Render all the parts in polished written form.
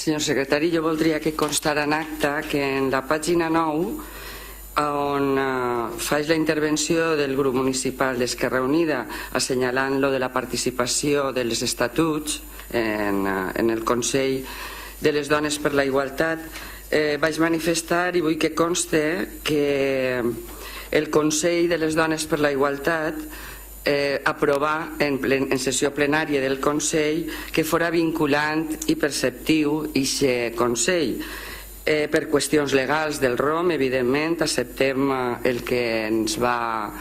Senyor secretari, jo voldria que constara en acta que en la pàgina 9, on faig la intervenció del grup municipal d'Esquerra Unida assenyalant lo de la participació de les estatuts en el Consell de les Dones per la Igualtat, vaig manifestar i vull que conste que el Consell de les Dones per la Igualtat aprovar en sessió plenària del Consell que fora vinculant i perceptiu ixe Consell. Per qüestions legals del ROM, evidentment, acceptem el que ens marca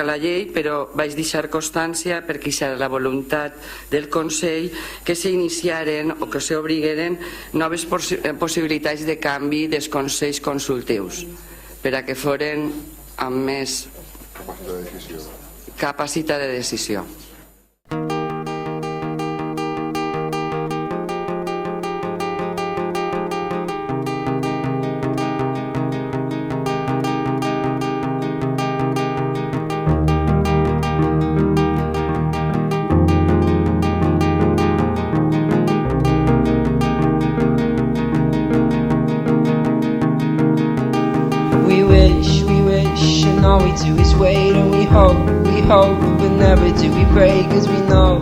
la llei, però vaig deixar constància perquè serà la voluntat del Consell que s'iniciaren o que s'obrigueren noves possibilitats de canvi dels Consells consultius per a que foren amb més capacitat de decisió. We wish, and all we do is wait, and we hope, but never do we pray, 'cause we know